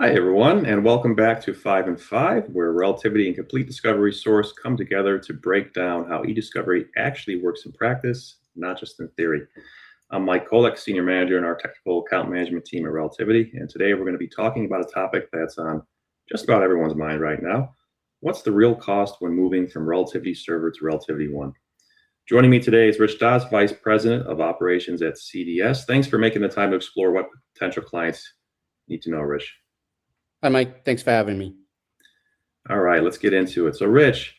Hi, everyone, and welcome back to 5 and 5, where relativity and complete discovery source come together to break down how eDiscovery actually works in practice, not just in theory. I'm Mike Kolek, Senior Manager in our Technical Account Management team at Relativity, and today we're going to be talking about a topic that's on just about everyone's mind right now. What's the real cost when moving from Relativity Server to RelativityOne? Joining me today is Rich Dawes, Vice President of Operations at CDS. Thanks for making the time to explore what potential clients need to know, Rich. Hi, Mike. Thanks for having me. All right, let's get into it. So, Rich,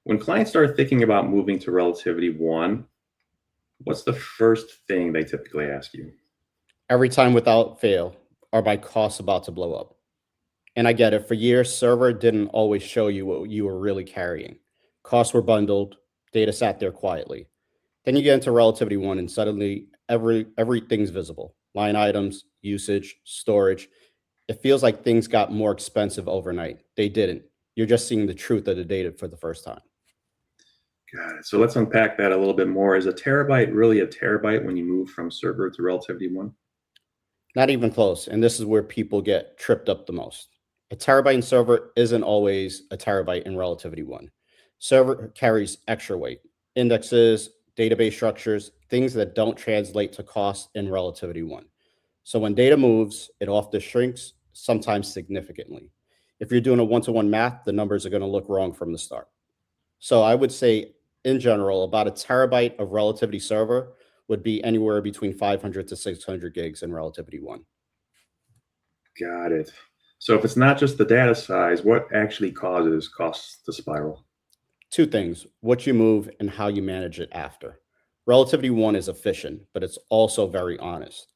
when clients start thinking about moving to RelativityOne, what's the first thing they typically ask you? Every time without fail, are my costs about to blow up? And I get it. For years, server didn't always show you what you were really carrying. Costs were bundled, data sat there quietly. Then you get into RelativityOne, and suddenly everything's visible. Line items, usage, storage. It feels like things got more expensive overnight. They didn't. You're just seeing the truth of the data for the first time. Got it. So let's unpack that a little bit more. Is a terabyte really a terabyte when you move from server to RelativityOne? Not even close. And this is where people get tripped up the most. A terabyte in server isn't always a terabyte in RelativityOne. Server carries extra weight, indexes, database structures, things that don't translate to cost in RelativityOne. So when data moves, it often shrinks, sometimes significantly. If you're doing a one-to-one math, the numbers are going to look wrong from the start. So I would say, in general, about a terabyte of Relativity Server would be anywhere between 500 to 600 gigs in RelativityOne. Got it. So if it's not just the data size, what actually causes costs to spiral? Two things: what you move and how you manage it after. RelativityOne is efficient, but it's also very honest.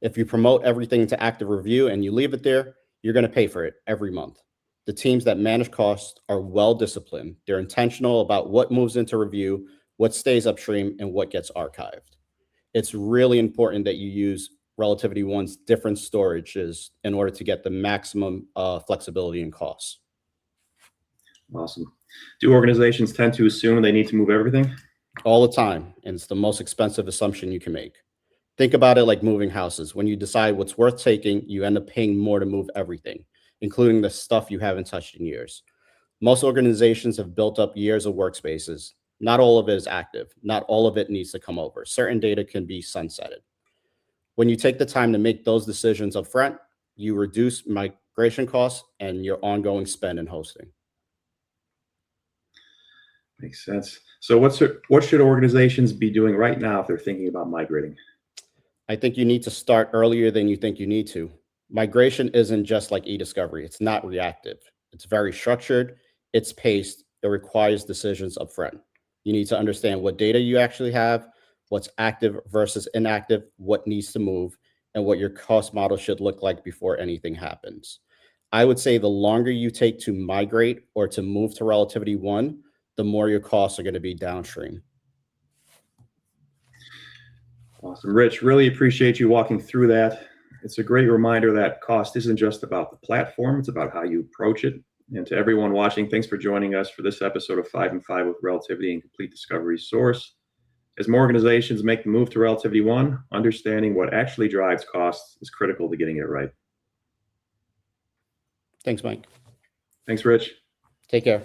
If you promote everything to active review and you leave it there, you're going to pay for it every month. The teams that manage costs are well disciplined. They're intentional about what moves into review, what stays upstream, and what gets archived. It's really important that you use RelativityOne's different storages in order to get the maximum flexibility and costs. Awesome. Do organizations tend to assume they need to move everything? All the time, and it's the most expensive assumption you can make. Think about it like moving houses. When you decide what's worth taking, you end up paying more to move everything, including the stuff you haven't touched in years. Most organizations have built up years of workspaces. Not all of it is active. Not all of it needs to come over. Certain data can be sunsetted. When you take the time to make those decisions up front, you reduce migration costs and your ongoing spend in hosting. Makes sense. So what should organizations be doing right now if they're thinking about migrating? I think you need to start earlier than you think you need to. Migration isn't just like eDiscovery. It's not reactive. It's very structured. It's paced. It requires decisions upfront. You need to understand what data you actually have, what's active versus inactive, what needs to move, and what your cost model should look like before anything happens. I would say the longer you take to migrate or to move to RelativityOne, the more your costs are going to be downstream. Awesome. Rich, really appreciate you walking through that. It's a great reminder that cost isn't just about the platform, it's about how you approach it. And to everyone watching, thanks for joining us for this episode of 5 and 5 with Relativity and Complete Discovery Source. As more organizations make the move to RelativityOne, understanding what actually drives costs is critical to getting it right. Thanks, Mike. Thanks, Rich. Take care.